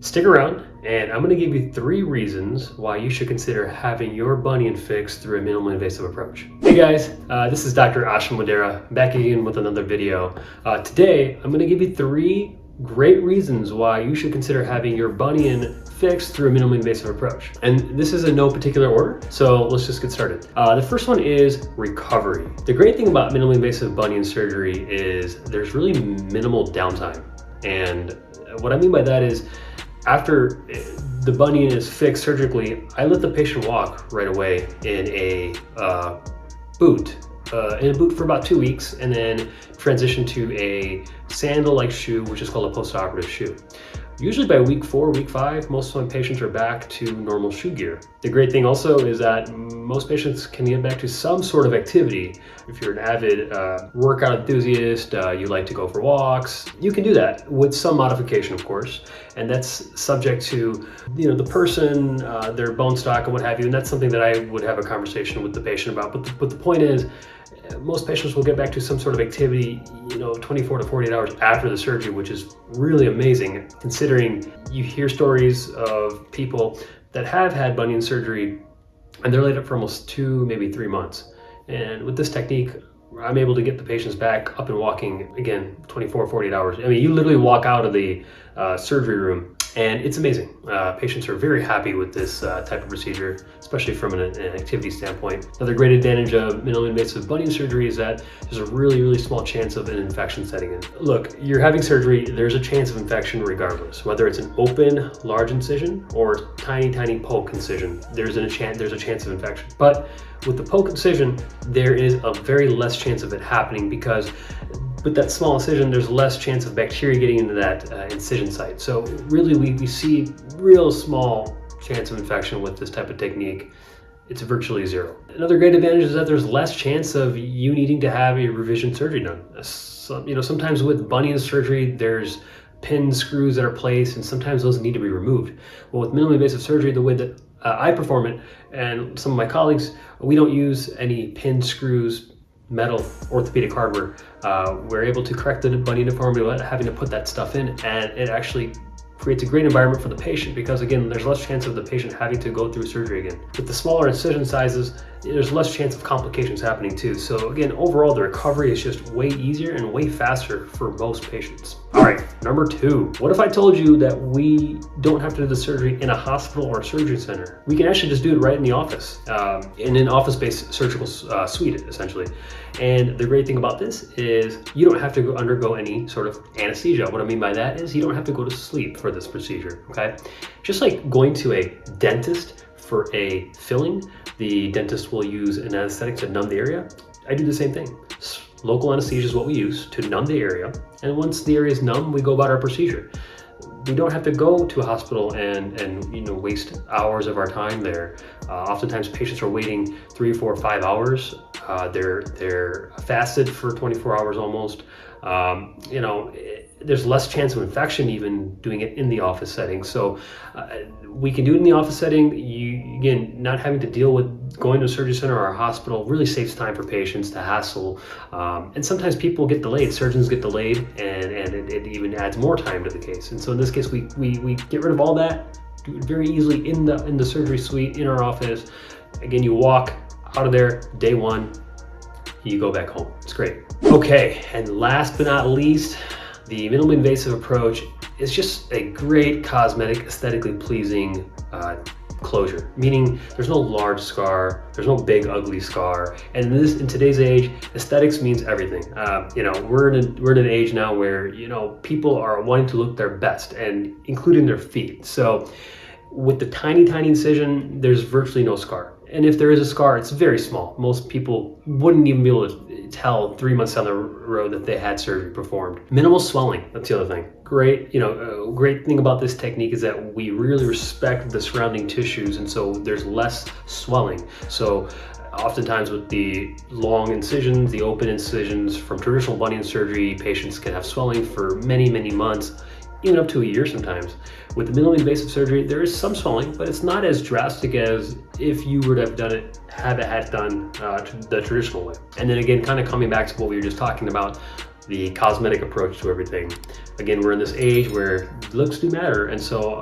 Stick around, and I'm going to give you 3 reasons why you should consider having your bunion fixed through a minimally invasive approach. Hey guys, this is Dr. Ashwin Madera, back again with another video. Today, I'm going to give you 3 great reasons why you should consider having your bunion fixed through a minimally invasive approach. And this is in no particular order, so let's just get started. The first one is recovery. The great thing about minimally invasive bunion surgery is there's really minimal downtime. And what I mean by that is, after the bunion is fixed surgically, I let the patient walk right away in a boot for about 2 weeks, and then transition to a sandal-like shoe, which is called a post-operative shoe. Usually by week 4, week 5, most of my patients are back to normal shoe gear. The great thing also is that most patients can get back to some sort of activity. If you're an avid workout enthusiast, you like to go for walks, you can do that with some modification, of course. And that's subject to, the person, their bone stock and what have you. And that's something that I would have a conversation with the patient about. But the point is, most patients will get back to some sort of activity, 24 to 48 hours after the surgery, which is really amazing, considering you hear stories of people that have had bunion surgery and they're laid up for almost 2, maybe 3 months. And with this technique, I'm able to get the patients back up and walking again, 24, 48 hours. I mean, you literally walk out of the surgery room, and it's amazing. Patients are very happy with this type of procedure, especially from an activity standpoint. Another great advantage of minimally invasive bunion surgery is that there's a really, really small chance of an infection setting in. Look, you're having surgery, there's a chance of infection regardless, whether it's an open, large incision or tiny, tiny poke incision. There's a chance of infection. But with the poke incision, there is a very less chance of it happening, because with that small incision, there's less chance of bacteria getting into that incision site. So really, we see real small chance of infection with this type of technique. It's virtually zero. Another great advantage is that there's less chance of you needing to have a revision surgery done. Sometimes with bunion surgery, there's pins, screws that are placed, and sometimes those need to be removed. Well, with minimally invasive surgery, the way that I perform it, and some of my colleagues, we don't use any pins, screws, metal, orthopedic hardware. We're able to correct the bunion deformity without having to put that stuff in, and it actually creates a great environment for the patient, because again, there's less chance of the patient having to go through surgery again. With the smaller incision sizes, there's less chance of complications happening too. So again, overall, the recovery is just way easier and way faster for most patients. All right, number 2. What if I told you that we don't have to do the surgery in a hospital or a surgery center? We can actually just do it right in the office, in an office-based surgical suite, essentially. And the great thing about this is you don't have to undergo any sort of anesthesia. What I mean by that is you don't have to go to sleep for this procedure, okay? Just like going to a dentist for a filling, the dentist will use an anesthetic to numb the area. I do the same thing. Local anesthesia is what we use to numb the area. And once the area is numb, we go about our procedure. We don't have to go to a hospital and waste hours of our time there. Oftentimes patients are waiting 3, 4, 5 hours. They're fasted for 24 hours almost. There's less chance of infection even doing it in the office setting. So we can do it in the office setting. Again, not having to deal with going to a surgery center or a hospital really saves time for patients to hassle. And sometimes people get delayed, surgeons get delayed, and it even adds more time to the case. And so in this case, we get rid of all that, do it very easily in the surgery suite, in our office. Again, you walk out of there day 1, you go back home. It's great. Okay, and last but not least, the minimally invasive approach is just a great cosmetic, aesthetically pleasing closure, meaning there's no large scar, there's no big ugly scar. And in today's age, aesthetics means everything. We're in an age now where people are wanting to look their best, and including their feet. So with the tiny, tiny incision, there's virtually no scar. And if there is a scar, it's very small. Most people wouldn't even be able to tell 3 months down the road that they had surgery performed. Minimal swelling, that's the other thing. Great thing about this technique is that we really respect the surrounding tissues, and so there's less swelling. So oftentimes with the long incisions, the open incisions from traditional bunion surgery, patients can have swelling for many, many months, even up to a year sometimes. With the minimally invasive surgery, there is some swelling, but it's not as drastic as if you were to have done it, had it done the traditional way. And then again, kind of coming back to what we were just talking about, the cosmetic approach to everything. Again, we're in this age where looks do matter, and so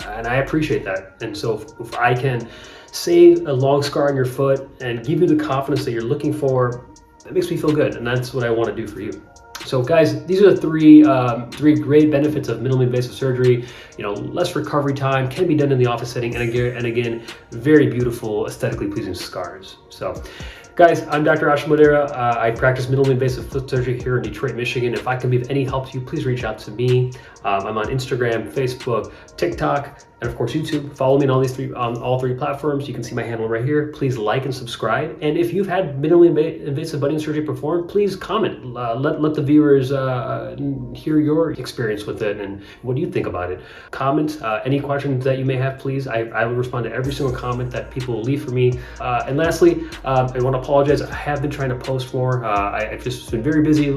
and I appreciate that. And so if I can save a long scar on your foot and give you the confidence that you're looking for, that makes me feel good, and that's what I want to do for you. So guys, these are the three great benefits of minimally invasive surgery. You know, less recovery time, can be done in the office setting, and again, very beautiful, aesthetically pleasing scars. So guys, I'm Dr. Ashim Modera. I practice minimally invasive foot surgery here in Detroit, Michigan. If I can be of any help to you, please reach out to me. I'm on Instagram, Facebook, TikTok, and of course YouTube. Follow me on all three platforms. You can see my handle right here. Please like and subscribe. And if you've had minimally invasive bunion surgery performed, please comment. Let the viewers hear your experience with it and what you think about it. Comment any questions that you may have, please. I will respond to every single comment that people will leave for me. And lastly, I want to apologize. I have been trying to post more. I've just been very busy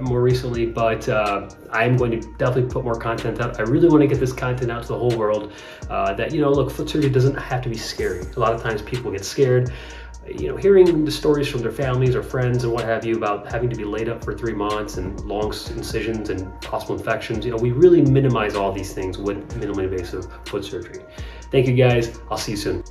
more recently, but I'm going to definitely put more content out. I really want to get this content out to the whole world. That, you know, look, foot surgery doesn't have to be scary. A lot of times people get scared, you know, hearing the stories from their families or friends and what have you about having to be laid up for 3 months and long incisions and possible infections. You know, we really minimize all these things with minimally invasive foot surgery. Thank you guys. I'll see you soon.